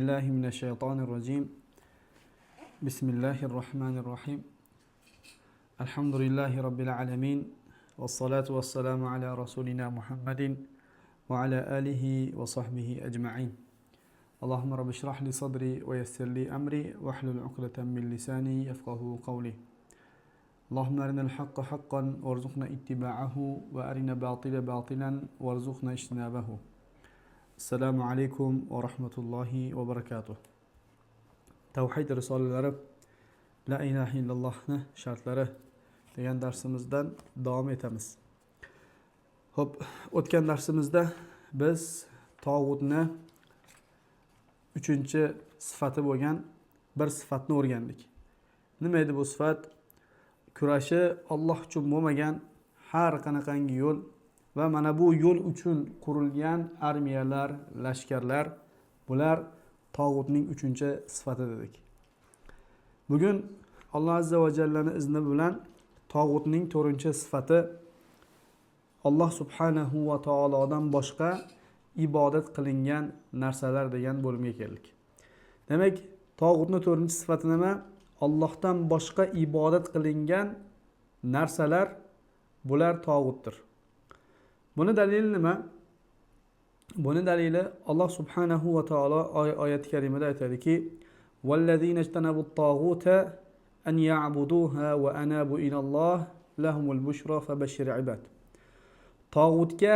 بالله من الشيطان الرجيم بسم الله الرحمن الرحيم الحمد لله رب العالمين والصلاة والسلام على رسولنا محمد وعلى آله وصحبه أجمعين اللهم رب اشرح لي صدري ويسر لي أمري واحلل عقدة من لساني يفقه قولي اللهم أرنا الحق حقا وارزقنا اتباعه وأرنا باطل باطلا وارزقنا اجتنابه. Assalomu alaykum va rahmatullohi va barakatuh. Tavhid risolalari La ilaha illallohni shartlari degan darsimizdan davom etamiz. Xo'p, o'tgan darsimizda biz tog'utni 3-sifati bo'lgan bir sifatni o'rgandik. Nima edi bu sifat? Kurashi Alloh uchun bo'lmagan har qanaqangi yo'l va mana bu yo'l uchun qurilgan armiyalar, lashkarlar, bular tog'utning 3-sifati dedik. Bugun Alloh azza va jallaning izni bilan tog'utning 4-sifati Alloh subhanahu va taolodan boshqa ibodat qilingan narsalar degan bo'limga keldik. Demak, tog'utning 4-sifati nima? Allohdan boshqa ibodat qilingan narsalar bular tog'utdir. Buni dalili nima? Buni dalili Alloh subhanahu va taolo oyat-i karimada aytadiki: "Vallazina ijtanabut taghuta an ya'buduha va anabu ilalloh lahumul bushra fabashshir ibad." Tog'utga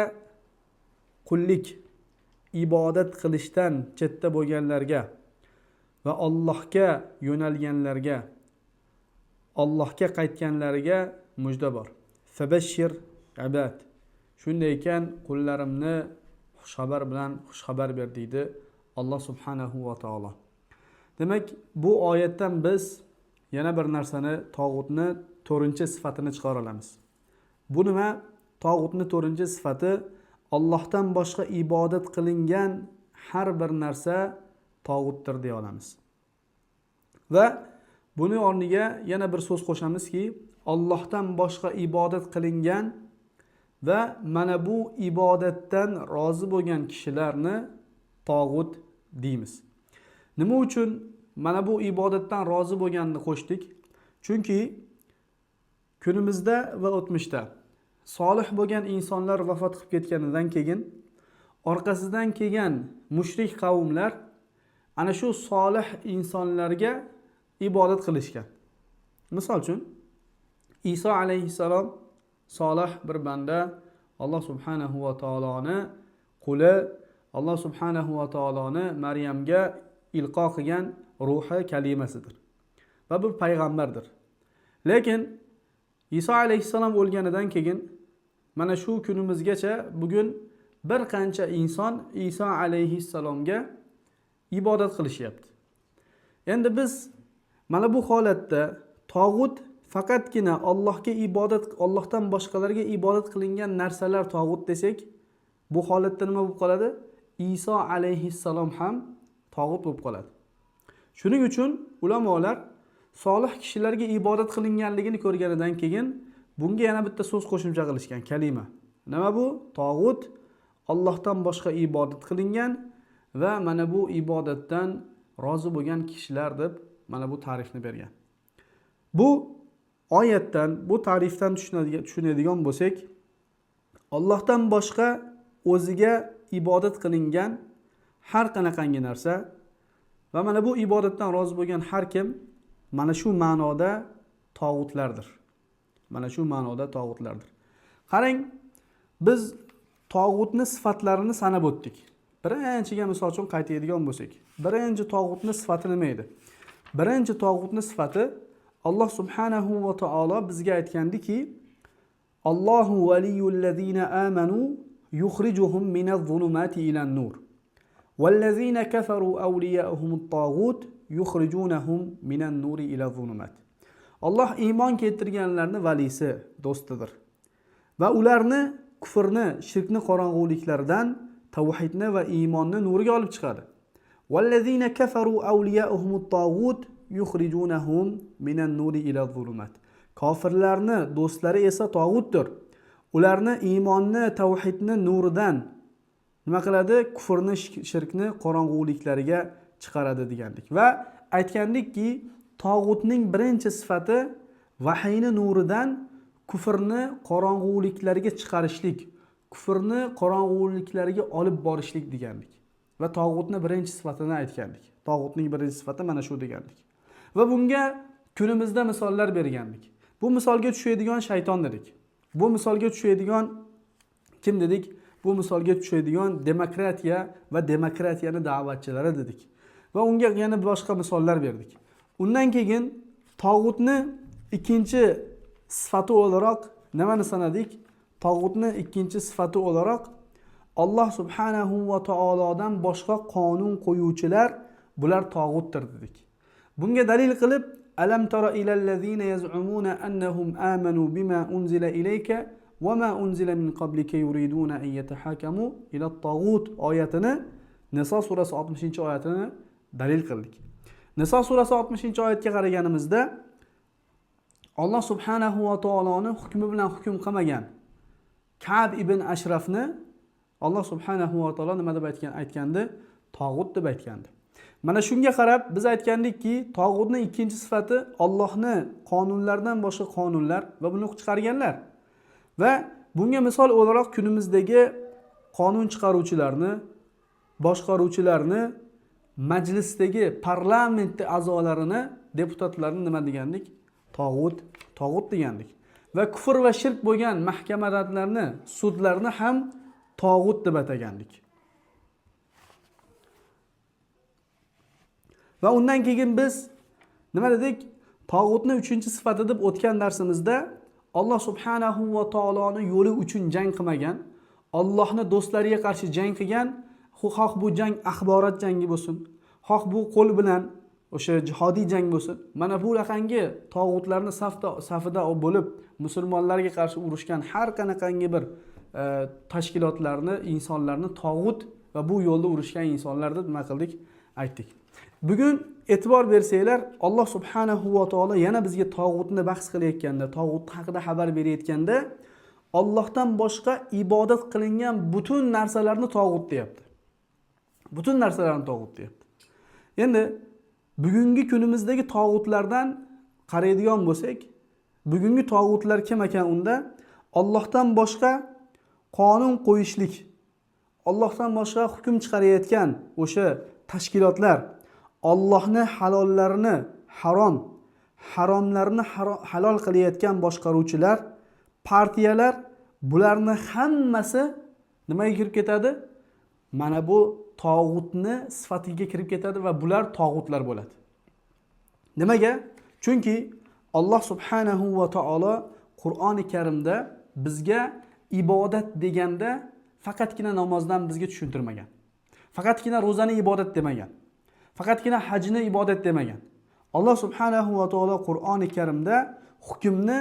qullik, ibodat qilishdan chetda bo'lganlarga va Allohga yo'nalganlarga, Allohga qaytganlarga mujda bor. Fabashshir ibad. Shunday ekan, qullarimni xushxabar bilan xushxabar ber deydi Alloh subhanahu va taolo. Demak, bu oyatdan biz yana bir narsani, tog'utni 4-sifatini chiqara olamiz. Bu nima? Tog'utni 4-sifati Allohdan boshqa ibodat qilingan har bir narsa tog'utdir deya olamiz. Va buni o'rniga yana bir so'z qo'shamizki, Allohdan boshqa ibodat qilingan va mana bu ibodatdan rozi bo'lgan kishilarni tog'ut deymiz. Nima uchun mana bu ibodatdan rozi bo'lganni qo'shdik? Chunki kunimizda va o'tmishda solih bo'lgan insonlar vafot qilib ketganidan keyin orqasidan kelgan mushrik qavmlar ana shu solih insonlarga ibodat qilishgan. Misol uchun Iso alayhissalom solih bir banda, Alloh subhanahu va taoloni quli, Alloh subhanahu va taoloni Maryamga ilqo qilgan ruhi kalimasidir va bu payg'ambardir. Lekin Iso alayhissalom o'lganidan keyin mana shu kunimizgacha bugun bir qancha inson Iso alayhissalomga ibodat qilishyapti. Endi biz mana bu holatda tog'ut faqatgina Allohga ibodat, Allohdan boshqalarga ibodat qilingan narsalar tog'ut desak, bu holatda nima bo'lib qoladi? Iso alayhissalom ham tog'ut bo'lib qoladi. Shuning uchun ulamolar solih kishilarga ibodat qilinganligini ko'rganidan keyin bunga yana bitta so'z qo'shimcha qilishgan, kalima. Nima bu? Tog'ut Allohdan boshqa ibodat qilingan va mana bu ibodatdan rozi bo'lgan kishilar deb mana bu ta'rifni bergan. Bu oyatdan, bu ta'rifdan tushunadigan bo'lsak, Allohdan boshqa o'ziga ibodat qilingan har qanaqangi narsa va mana bu ibodatdan rozi bo'lgan har kim mana shu ma'noda tog'utlardir. Mana shu ma'noda tog'utlardir. Qarang, biz tog'utni sifatlarini sanab o'tdik. Birinchiga misol uchun qaytadigan bo'lsak, birinchi tog'utni sifati nima edi? Birinchi tog'utni sifati Alloh subhanahu va taolo bizga aytgandiki, Allohu valiyullazina amanu yukhrijuhum minaz-zulumati ilan-nur. Wallazina kafaru awliya'uhumut taghut yukhrijunahum minan-nuri ila-zulumat. Alloh iymon keltirganlarning valisi, do'stidir. Va ularni kufrni, shirkni qorong'uliklaridan tavhidni va iymonni nuriga olib chiqadi. Wallazina kafaru awliya'uhumut taghut yukhrijunahum minan nuri ila zulumat. Kofirlarni do'stlari esa tog'utdir. Ularni iymonni, tavhidni nuridan nima qiladi? Kufrni, shirkni qorong'uliklariga chiqaradi degandik. Va aytgandikki, tog'utning birinchi sifati vahiyni nuridan kufrni qorong'uliklarga chiqarishlik, kufrni qorong'uliklarga olib borishlik degandik. Va tog'utni birinchi sifatini aytgandik. Tog'utning birinchi sifati mana shu degandik. Va bunga kunimizda misollar bergandik. Bu misolga tushadigan shayton dedik. Bu misolga tushadigan kim dedik? Bu misolga tushadigan demokratiya va demokratiyani da'vatchilari dedik. Va unga yana boshqa misollar berdik. Undan keyin tog'utni ikkinchi sifati o'laroq nimani sanadik? Tog'utni ikkinchi sifati o'laroq Alloh subhanahu va taolodan boshqa qonun qo'yuvchilar bular tog'utdir dedik. Bunga dalil qilib alam tara ilal ladzina yaz'umuna annahum amanu bima unzila ilayka va ma unzila min qablika yuriduna an yatahakamu ila at-taghut oyatini Niso surasi 60-oyatini dalil qildik. Niso surasi 60-oyatga qaraganimizda Alloh subhanahu va taoloning hukmi bilan hukm qilmagan Ka'b ibn Ashrafni Alloh subhanahu va taolo nima deb aytgandi? Tog'ut deb aytgandi. Mana shunga qarab biz aytgandikki, tog'utning ikkinchi sifati Allohni qonunlaridan boshqa qonunlar va buni chiqarganlar. Va bunga misol o'laroq kunimizdagi qonun chiqaruvchilarni, boshqaruvchilarni, majlisdagi parlament a'zolarini, deputatlarni nima degandik? Tog'ut degandik. Va kufr va shirk bo'lgan mahkamalarni, sudlarni ham tog'ut deb atagandik. Va undan keyin biz nima dedik? Tog'utni 3-sifati deb o'tgan darsimizda Alloh subhanahu va taoloning yo'li uchun jang qilmagan, Allohning do'stlariga qarshi jang qilgan, xoh bu jang axborot jangi bo'lsin, xoh bu qo'l bilan o'sha jihodiy jang bo'lsin. Mana bu raqamga tog'utlarni safida bo'lib musulmonlarga qarshi urushgan har qanaqangi bir tashkilotlarni, insonlarni tog'ut va bu yo'lda urushgan insonlar deb nima qildik? Aytdik. Bugun e'tibor bersanglar, Alloh subhanahu va taolo yana bizga tog'utni bahs qilayotganda, tog'ut haqida xabar berayotganda, Allohdan boshqa ibodat qilingan butun narsalarni tog'ut deyapti. Butun narsalarni tog'ut deyapti. Endi bugungi kunimizdagi tog'utlardan qaraydigan bo'lsak, bugungi tog'utlar kim ekan unda? Allohdan boshqa qonun qo'yishlik, Allohdan boshqa hukm chiqarayotgan o'sha tashkilotlar, Allohning halollarini harom, haromlarni halol qilayotgan boshqaruvchilar, partiyalar, bularning hammasi nimaga kirib ketadi? Mana bu tog'utni sifatiga kirib ketadi va bular tog'utlar bo'ladi. Nimaga? Chunki Alloh subhanahu va taolo Qur'oni Karimda bizga ibodat deganda faqatgina namozdan bizga tushuntirmagan. Faqatgina ro'zani ibodat demagan. Faqatgina hajni ibodat demagan. Alloh subhanahu va taolo Qur'oni Karimda hukmni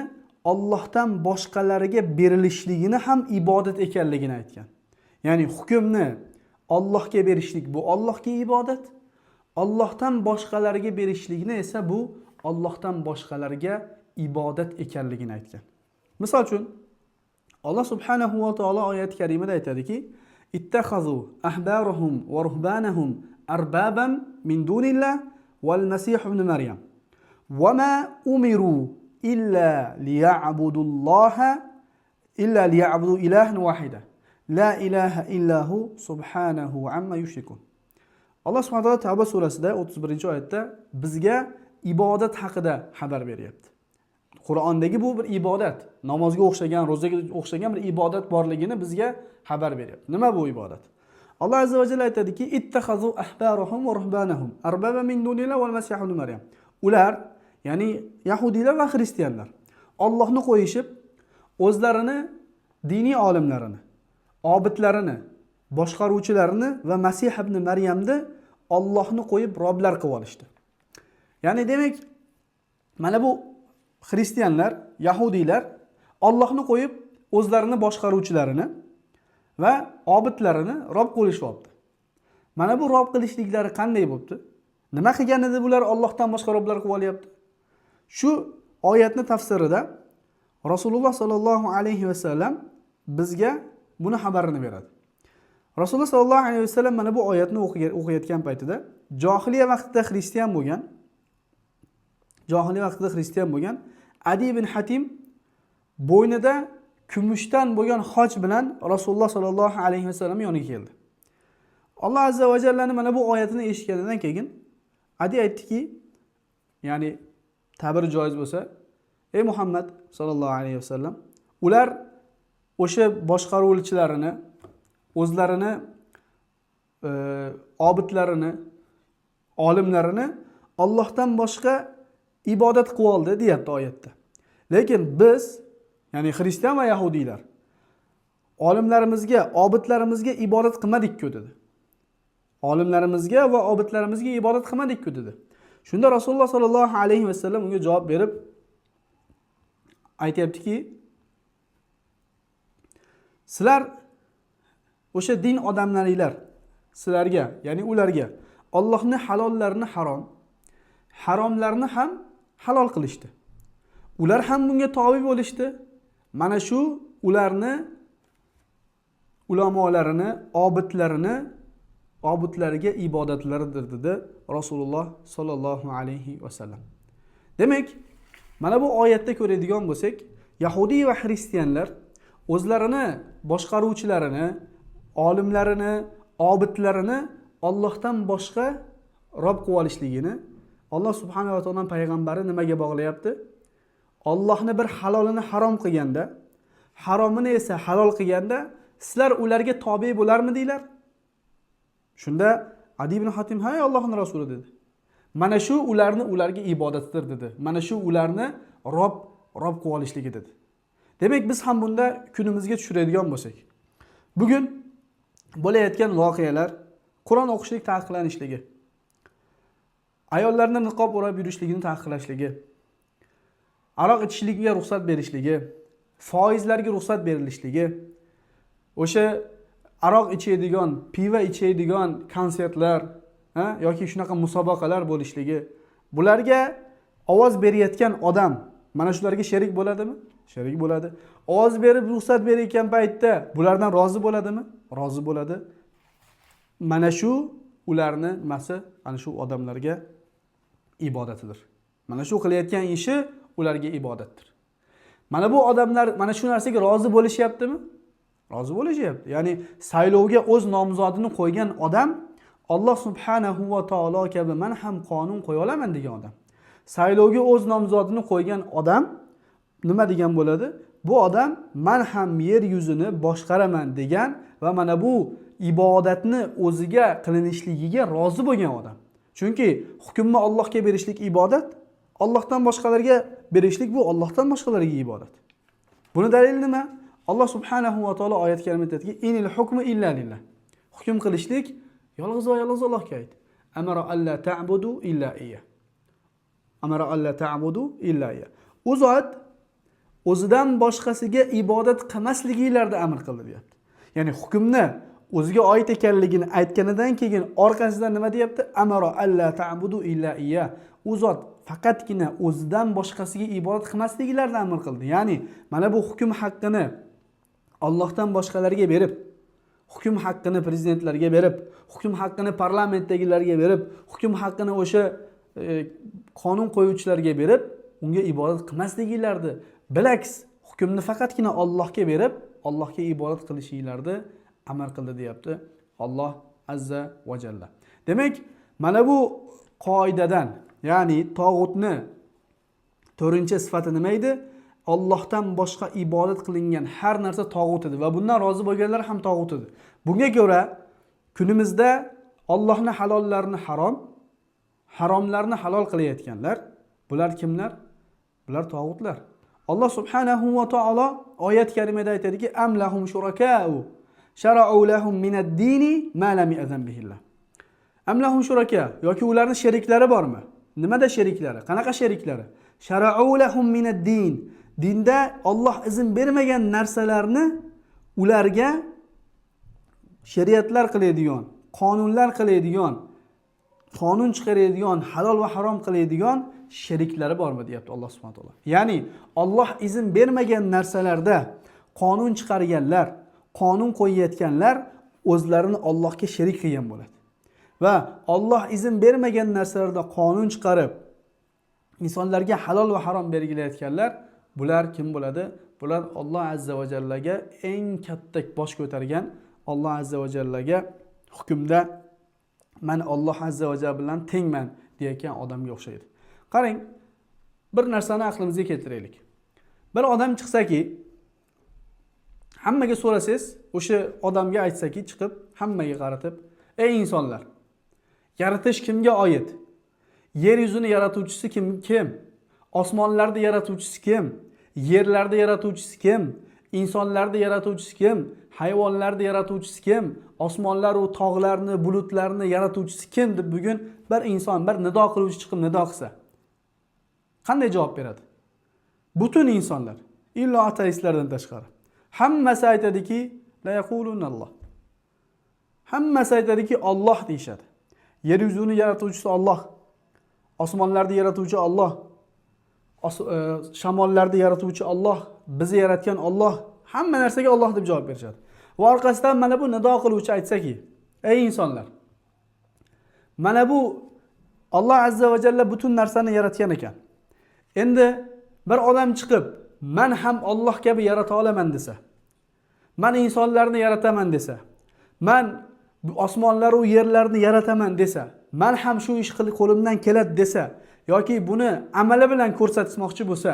Allohdan boshqalariga berilishligini ham ibodat ekanligini aytgan. Ya'ni hukmni Allohga berishlik bu Allohga ibodat, Allohdan boshqalariga berishlikni esa bu Allohdan boshqalarga ibodat ekanligini aytgan. Misol uchun Alloh subhanahu va taolo oyat karimada aytadiki: "Ittaxazu ahbarahum va ruhbanahum arbaban min dunillah wal masih ibn Maryam. Wa ma umiru illa liya'budullaha illa liya'budu ilahan wahida. La ilaha illahu subhanahu amma yushrikun." Alloh subhanahu va taolo Tavba surasida 31-oyatda bizga ibodat haqida xabar beryapti. Qur'ondagi bu bir ibodat, namozga o'xshagan, ro'zaga o'xshagan bir ibodat borligini bizga xabar beryapti. Nima bu ibodat? Alloh azza va jalla aytadiki: "Ittaxazu ahbarahum va ruhbanahum arbaba min dunillahi wal masih ibn Maryam." Ular, ya'ni yahudiylar va xristianlar, Allohni qo'yishib, o'zlarini diniy olimlarini, obidlarini, boshqaruvchilarini va Masih ibn Maryamni Allohni qo'yib roblar qilib olishdi. Ya'ni demak, mana bu xristianlar, yahudiylar Allohni qo'yib o'zlarini boshqaruvchilarini va obidlarini rob qo'yishibdi. Mana bu rob qilishliklari qanday bo'libdi? Nima qilgan edi bular Allohdan boshqa roblar qilib olyapti? Shu oyatni tafsirida Rasululloh sallallohu alayhi va sallam bizga buni xabarini beradi. Rasululloh sallallohu alayhi va sallam mana bu oyatni o'qiyotgan paytida johiliya vaqtida xristian bo'lgan Adi ibn Hatim bo'ynida kumushdan bo'lgan xoch bilan Rasululloh sollallohu alayhi vasallam yoniga keldi. Alloh azza va jallani mana bu oyatini eshitganidan keyin Adi aytdiki, ya'ni ta'bir joiz bo'lsa, ey Muhammad sallallohu alayhi vasallam, ular o'sha boshqaruvchilarini, o'zlarini obidlarini, olimlarini Allohdan boshqa ibodat qilib oldi deyapti oyatda. Lekin biz, ya'ni xristian va yahudiylar olimlarimizga, obidlarimizga ibodat qilmadik-ku dedi. Olimlarimizga va obidlarimizga ibodat qilmadik-ku dedi. Shunda Rasululloh sollallohu alayhi vasallam unga javob berib aytayaptiki, sizlar o'sha din odamlaringlar sizlarga, ya'ni ularga Allohning halollarini harom, haromlarni ham halol qilishdi. Ular ham bunga tobe bo'lishdi. Mana shu ularni ulamolarini, obidlariga ibodatlaridir dedi Rasululloh sollallohu alayhi vasallam. Demak, mana bu oyatda ko'radigan bo'lsak, Yahudiy va xristianlar o'zlarini boshqaruvchilarini, olimlarini, obidlarini Allohdan boshqa rob qilib olishligini Alloh subhanahu va taoloning payg'ambari nimaga bog'layapti? Allohni bir halolini harom qilganda, haromini esa halol qilganda, sizlar ularga tobe bo'larmidinglar? Shunda Adi ibn Hatim, "Hay Allohning rasuli" dedi. Mana shu ularga ibodatdir dedi. Mana shu ularni rob qilib olishligi dedi. Demak, biz ham bunda kunimizga tushiradigan bo'lsak, bugun bo'layotgan voqealar, Qur'on o'qishlik taqiqlanishligi, ayollarning niqob o'rab yurishligini taqiqlashligi, aroq ichishlikka ruxsat berishligi, foizlarga ruxsat berilishligi, o'sha aroq ichadigan, piva ichadigan konsertlar, yoki shunaqa musobaqalar bo'lishligi, bularga ovoz berayotgan odam mana shularga sherik bo'ladimi? Sherik bo'ladi. Ovoz berib ruxsat berayotgan paytda bulardan rozi bo'ladimi? Rozi bo'ladi. Mana shu ularni nimasi? Ana shu odamlarga ibodatidir. Mana shu qilayotgan ishi ularga ibodatdir. Mana bu odamlar mana shu narsaga rozi bo'lishyaptimi? Rozi bo'lishyapti. Ya'ni saylovga o'z nomzodini qo'ygan odam Alloh subhanahu va taolo kabi men ham qonun qo'ya olaman degan odam. Saylovga o'z nomzodini qo'ygan odam nima degan bo'ladi? Bu odam men ham yer yuzini boshqaraman degan va mana bu ibodatni o'ziga qilinishligiga rozi bo'lgan odam. Chunki hukmni Allohga berishlik ibodat, Allohdan boshqalarga berishlik bu Allohdan boshqalarga ibodat. Buni dalili nima? Alloh subhanahu va taolo oyat karimada aytadiki, "Inil hukmu illa lillah." Hukm qilishlik yolg'iz va yolg'iz Allohga ait. Amara alla ta'budu illa iyyah. Amara alla ta'budu illa iyyah. U zot o'zidan boshqasiga ibodat qilmasliginglarni amr qildi deyapti. Ya'ni hukmni o'ziga oid ekanligini aytganidan keyin orqasidan nima deyapti? Amara alla ta'budu illa iyyah. U zot faqatgina o'zidan boshqasiga ibodat qilmasliginglarni amr qildi. Ya'ni mana bu hukm haqqini Allohdan boshqalarga berib, hukm haqqini prezidentlarga berib, hukm haqqini parlamentdagilarga berib, hukm haqqini o'sha qonun qo'yuvchilarga berib, unga ibodat qilmasliginglarni, bilaks hukmni faqatgina Allohga berib, Allohga ibodat qilishinglarni amr qildi deyapti Alloh azza va jalla. Demak, mana bu qoidadan, ya'ni tog'utni 4-sifati nima edi? Allohdan boshqa ibodat qilingan har narsa tog'ut edi va bundan rozi bo'lganlar ham tog'ut edi. Bunga ko'ra kunimizda Allohning halollarini harom, haromlarni halol qilayotganlar, bular kimlar? Bular tog'utlar. Alloh subhanahu va taolo oyat karimada aytadiki, "Am lahum shuraka'u shara'u lahum min ad-dini ma lam ya'zan bihillah." Am lahum shuraka, yoki ularning sheriklari bormi? Nimada sheriklari? Qanaqa sheriklari? Shara'u lahum min ad-din. Dinda Alloh izn bermagan narsalarni ularga shariatlar qiladigan, qonunlar qiladigan, qonun chiqaradigan, halol va harom qiladigan sheriklari bormi deyapti Alloh subhanahu va taolo. Ya'ni Alloh izn bermagan narsalarda qonun chiqarganlar, qonun qo'yayotganlar o'zlarini Allohga sherik qilgan bo'ladi. va Alloh izn bermagan narsalarda qonun chiqarib insonlarga halol va harom belgilayotganlar, bular kim bo'ladi? Bular Alloh azza va jallaga eng katta bosh ko'targan, Alloh azza va jallaga hukmda men Alloh azza va jalla bilan tengman deyotgan odamga o'xshaydi. Qarang, bir narsani aqlimizga keltiraylik. Bir odam chiqsaki, hammaga so'rasangiz, o'sha odamga aytsaki, chiqib hammaga qaratib, ey insonlar, yaratish kimga oid? Yer yuzini yaratuvchisi kim? Osmonlarni yaratuvchisi kim? Yerlarni yaratuvchisi kim? İnsonlarni yaratuvchisi kim? Hayvonlarni yaratuvchisi kim? Osmonlar va tog'larni, bulutlarni yaratuvchisi kim deb bugun bir inson, bir nido qiluvchi chiqib nido qilsa, qanday javob beradi? Butun insonlar, illo ateistlardan tashqari, hammasi aytadiki, la yaqulunalloh. Hammasi aytadiki, Alloh deyishadi. Yer yuzini yaratuvchisi Alloh. Osmonlarni yaratuvchi Alloh. Shamollarni yaratuvchi Alloh, bizni yaratgan Alloh. Hamma narsaga Alloh deb javob berishadi. Va orqasidan mana bu nido qiluvchi aytsaki, ey insonlar, mana bu Alloh azza va jalla butun narsani yaratgan ekan. Endi bir odam chiqib, men ham Alloh kabi yarata olaman desa, men insonlarni yarataman desa, men osmonlar va yerlarni yarataman desa, men ham shu ish qilib qo'limdan keladi desa, yoki buni amali bilan ko'rsatmoqchi bo'lsa,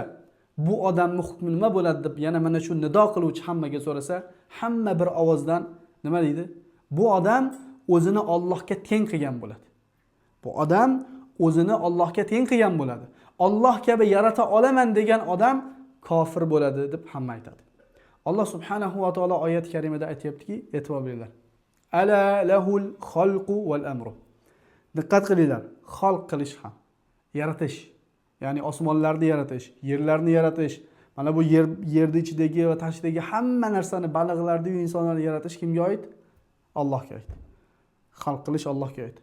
bu odamning hukmi nima bo'ladi deb yana mana shu nido qiluvchi hammaga so'rasa, hamma bir ovozdan nima deydi? Bu odam o'zini Allohga teng qilgan bo'ladi. Bu odam o'zini Allohga teng qilgan bo'ladi. Alloh kabi yarata olaman degan odam kofir bo'ladi deb hamma aytadi. Alloh subhanahu va taolo oyat karimada aytayaptiki, e'tibor beringlar. Ala lahul xalqu val amru. Diqqat qilinglar. Xalq qilish ham, yaratish, ya'ni osmonlarni yaratish, yerlarni yaratish, mana bu yerning ichidagi va tashidagi hamma narsani, baliqlarni va insonlarni yaratish kimga oid? Allohga oid. Xalq qilish Allohga oid.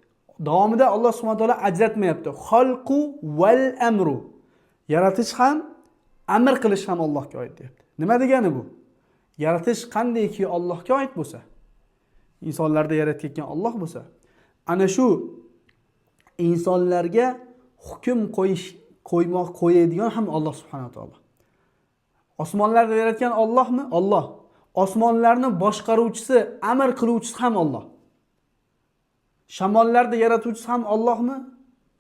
Davomida Alloh subhanahu va taolo ajratmayapti. Xalqu val amru. Yaratish ham, amr qilish ham Allohga oid deyapti. Nima degani bu? Yaratish qandayki Allohga oid bo'lsa, insonlarni yaratgan Alloh bo'lsa, ana shu insonlarga hukm qo'yadigan ham Alloh subhanahu va taolo. Osmonlarni yaratgan Allohmi? Alloh. Osmonlarni boshqaruvchisi, amr qiluvchisi ham Alloh. Shamollarni yaratuvchisi ham Allohmi?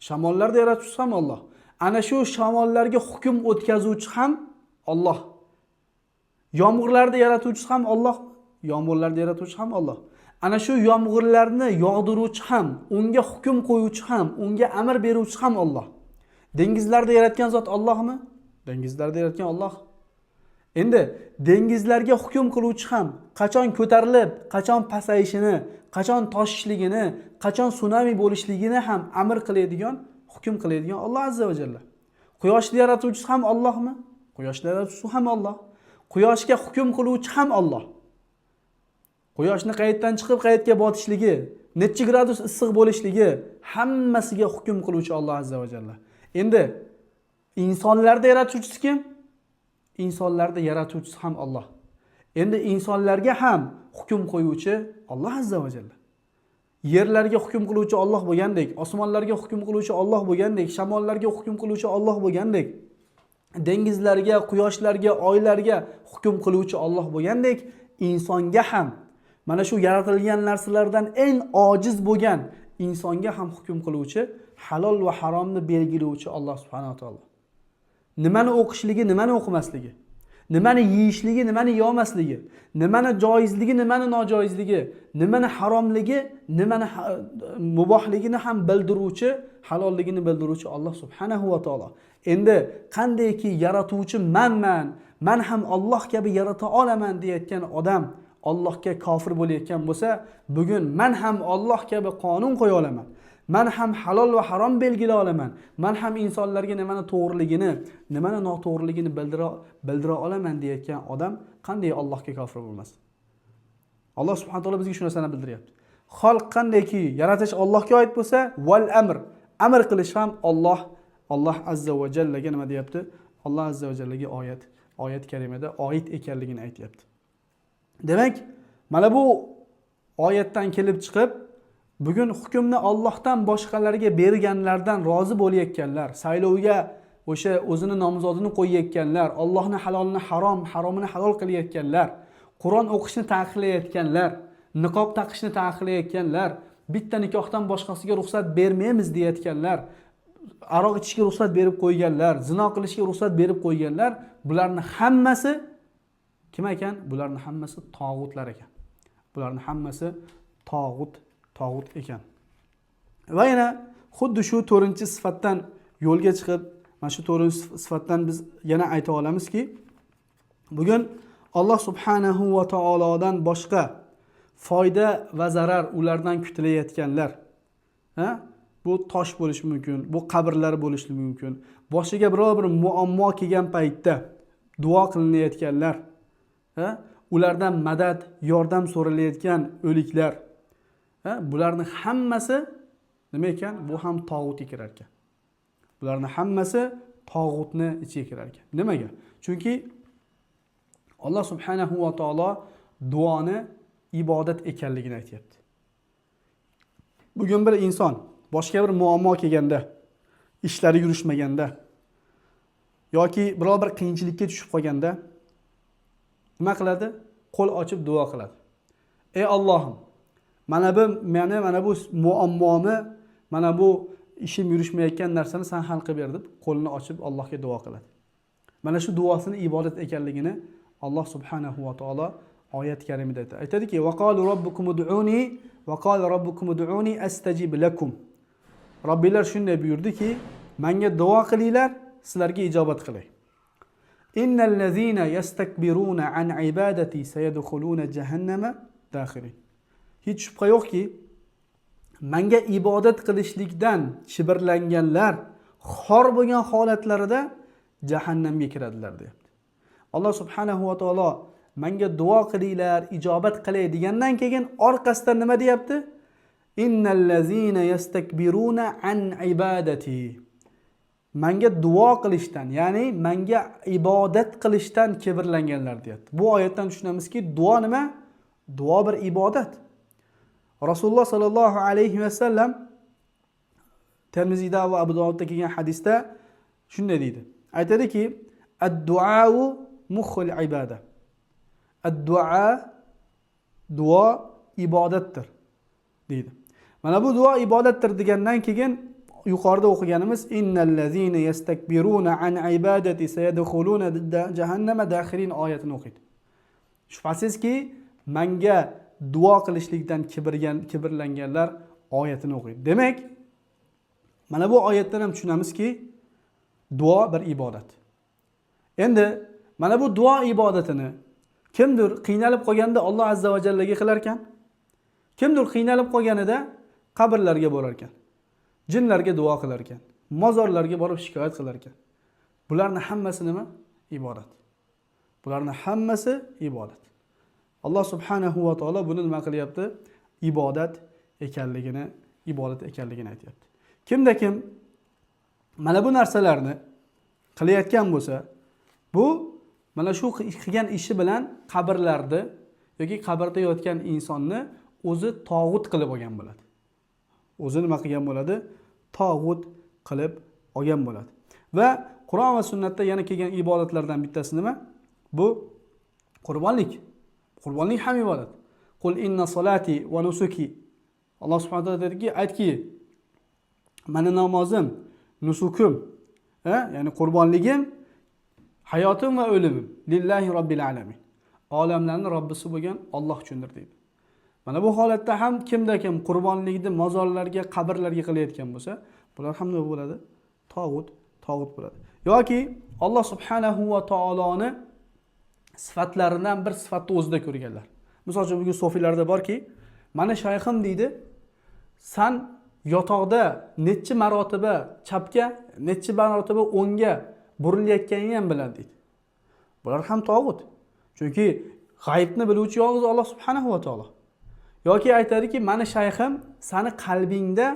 Shamollarni yaratuvchisi ham Alloh. Ana shu shamollarga hukm o'tkazuvchi ham Alloh. Yomg'irlarni yaratuvchisi ham Allohmi? Yomg'irlarni yaratuvchi ham Alloh. Ana shu yomg'irlarni yog'diruvchi ham, unga hukm qo'yuvchi ham, unga amr beruvchi ham Alloh. Dengizlarni yaratgan zot Allohmi? Dengizlarni yaratgan Alloh. Endi dengizlarga hukm qiluvchi ham, qachon ko'tarilib, qachon pasayishini, qachon toshishligini, qachon sunami bo'lishligini ham amr qiladigan, hukm qiladigan Alloh azza va jalla. Quyoshni yaratuvchisi ham Allohmi? Quyoshni yaratuvchisi ham Alloh. Quyoshga hukm qiluvchi ham Alloh. Quyoshni qayerdan chiqib qayerga botishligi, necha gradus issiq bo'lishligi hammasiga hukm qiluvchi Alloh azza va jalla. Endi insonlarni yaratuvchisi kim? İnsonlarni yaratuvchisi ham Alloh. Endi insonlarga ham hukm qo'yuvchi Alloh azza va jalla. Yerlarga hukm qiluvchi Alloh bo'lgandek, osmonlarga hukm qiluvchi Alloh bo'lgandek, shamollarga hukm qiluvchi Alloh bo'lgandek, dengizlarga, quyoshlarga, oylarga hukm qiluvchi Alloh bo'lgandek, insonga ham mana shu yaratilgan narsalardan eng ojiz bo'lgan insonga ham hukm qiluvchi, halol va haromni belgilovchi Alloh subhanahu va taolo. Nimani o'qishligi, nimani o'qimasligi, nimani yeyishligi, nimani yemasligi, nimani joizligi, nimani nojoizligi, nimani haromligi, nimani mubohligini ham bildiruvchi, halolligini bildiruvchi Alloh subhanahu va taolo. Endi qandayki yaratuvchi men ham Alloh kabi yarata olaman deyotgan odam Allohga kofir bo'layotgan bo'lsa, bugun men ham Alloh kabi qonun qo'ya olaman. Men ham halol va harom belgilay olaman. Men ham insonlarga nimani to'g'riligini, nimani noto'g'riligini bildira olaman deyotgan odam qanday Allohga kofir bo'lmas? Alloh subhanahu va taolo bizga shu narsani bildiryapti. Xalq qandayki yaratish Allohga oid bo'lsa, val amr qilish ham Alloh azza va jallaga nima deyapti? Alloh azza va jallaga oyat karimada oid ekanligini aytyapti. Demak, mana bu oyatdan kelib chiqib bugun hukmni Allohdan boshqalarga berganlardan rozi bo'layotganlar, saylovga o'sha o'zini nomzodini qo'yayotganlar, Allohning halolini harom, haromini halol qilayotganlar, Qur'on o'qishni taqiqlayotganlar, niqob taqishni taqiqlayotganlar, bitta nikohdan boshqasiga ruxsat bermaymiz deyotganlar, aroq ichishga ruxsat berib qo'yganlar, zino qilishga ruxsat berib qo'yganlar, bularning hammasi kim ekan? Bularning hammasi tog'utlar ekan. Bularning hammasi tog'ut ekan. Va yana xuddi shu 4-sifatdan yo'lga chiqib, mana shu 4-sifatdan biz yana ayta olamizki, bugun Alloh subhanahu va taolodan boshqa foyda va zarar ulardan kutilayotganlar, bu tosh bo'lishi mumkin, bu qabrlar bo'lishi mumkin. Boshiga biror bir muammo kelgan paytda duo qilinayotganlar, ulardan madad, yordam so'ralayotgan o'liklar, bularning hammasi nima ekan? Bu ham tog'utga kirar ekan. Bularning hammasi tog'utni ichiga kirar ekan. Nimaga? Chunki Alloh subhanahu va taolo duoni ibodat ekanligini aytayapti. Bugun bir inson boshqa bir muammo kelganda, ishlari yurishmaganda yoki biror bir qiyinchilikka tushib qolganda nima qiladi? Qo'l ochib duo qiladi. Ey Allohim, mana bu muammoni, mana bu ishim yurishmayotgan narsani sen hal qilib ber deb qo'lini ochib Allohga duo qiladi. Mana shu duosini ibodat ekanligini Alloh subhanahu va taolo oyat karimida aytadiki: "Va qala robbukum ud'uni va qala robbukum ud'uni astajib lakum." Robbilar shunday buyurdiki, menga duo qilinglar, sizlarga ijobat qilay. Innal ladzina yastakbiruna an ibadati sayadkhuluna jahannama dakhirin. Hech shubha yo'qki, menga ibodat qilishlikdan shibrlanganlar xor bo'lgan holatlarida jahannamga kiradilar deyapti. Alloh subhanahu va taolo menga duo qilinglar, ijobat qilay degandan keyin orqasidan nima deyapti? Innal ladzina yastakbiruna an ibadati. Menga duo qilishdan, ya'ni menga ibodat qilishdan kibrlanganlar deyapti. Bu oyatdan tushunamizki, duo nima? Duo bir ibodat. Rasululloh sallallohu alayhi va sallam Termiziyda va Abu Dovudda kelgan hadisda shunday deydi. Aytadiki, ad-duau mukhul ibada. Duo ibodatdir deydi. Mana bu duo ibodatdir degandan keyin yuqorida o'qiganimiz innallazina yastakbiruna an ibadati sayadkhuluna jahannama dakhirin oyatini o'qiydi. Shubhasizki, menga duo qilishlikdan kibrlanganlar oyatini o'qiydi. Demak, mana bu oyatdan ham tushunamizki, duo bir ibodat. Endi mana bu duo ibodatini kimdir qiynalib qolganda Alloh azza va jallaga qilar ekan? Kimdir qiynalib qolganida qabrlarga borar ekan, jinlarga duo qilar ekan, mozorlarga borib shikoyat qilar ekan. Bularning hammasi nima? Ibodat. Bularning hammasi ibodat. Alloh subhanahu va taolo buni nima qilyapti? Ibodat ekanligini aytayapti. Kimda kim mana bu narsalarni qilayotgan bo'lsa, bu mana shu qilgan ishi bilan qabrlarda yoki qabrda yotgan insonni o'zi tog'ut qilib olgan bo'ladi. O'zi nima qilgan bo'ladi? Tog'ut qilib olgan bo'ladi. Va Qur'on va sunnatda yana kelgan ibodatlardan bittasi nima? Bu qurbonlik. Qurbonlik ham ibodat. Qul inna solati va nusuki. Alloh subhanahu va taolo dediki, aytki, meni namozim, nusukim, ya'ni qurbonligim, hayotim va o'limim lillahi robbil alamin. Olamlarning Robbisi bo'lgan Alloh uchundir deydi. Mana bu holatda ham kimda kim qurbonlikni mozorlarga, qabrlarga qilayotgan bo'lsa, bular ham nima bo'ladi? Tog'ut bo'ladi. Yoki Alloh subhanahu va taoloni sifatlaridan bir sifatni o'zida ko'rganlar. Misol uchun bugun sofiylarda borki, mana shayxim deydi, san yotoqda necha marotaba chapga, necha marotaba o'ngga burilayotganini ham biladi deydi. Bular ham tog'ut. Chunki g'aybni biluvchi yolg'iz Alloh subhanahu va taolo. Yoki aytadiki, mani shayxim sani qalbingda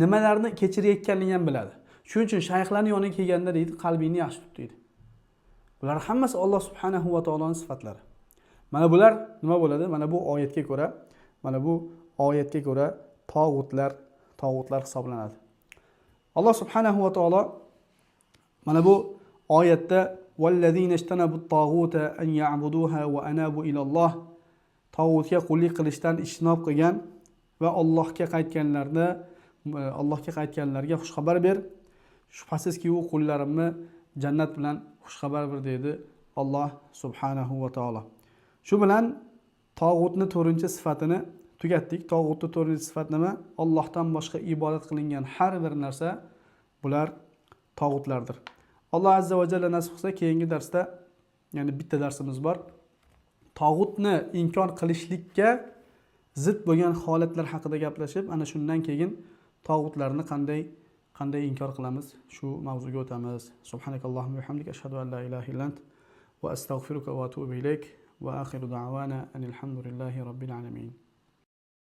nimalarni kechirayotganligini ham biladi. Shuning uchun shayxlarning yoniga kelganda deydi, qalbingni yaxshi tut deydi. Bular hammasi Alloh subhanahu va taoloning sifatlari. Mana bular nima bo'ladi? Mana bu oyatga ko'ra tog'utlar hisoblanadi. Alloh subhanahu va taolo mana bu oyatda vallazina ishtanabut tog'uta an ya'buduha va anabu ilalloh, tog'utga qullik qilishdan ijtinob qilgan va Allohga qaytganlarga xushxabar ber. Shubhasizki u qullarimni jannat bilan xushxabar ber deydi Alloh subhanahu va taolo. Shu bilan tog'utni 4-sifatini tugatdik. Tog'utni 4-sifat nima? Allohdan boshqa ibodat qilingan har bir narsa bular tog'utlardir. Alloh azza va jalla nasib qilsa keyingi darsda, ya'ni bitta darsimiz bor. Tog'utni inkor qilishlikka zid bo'lgan holatlar haqida gaplashib, ana shundan keyin tog'utlarni qanday inkor qilamiz, shu mavzuga o'tamiz. Subhanakallohumma va bihamdika ashhadu an la ilaha illa ant va astaghfiruka va atubu ilayk va akhiru da'wana anil hamdulillahi robbil alamin.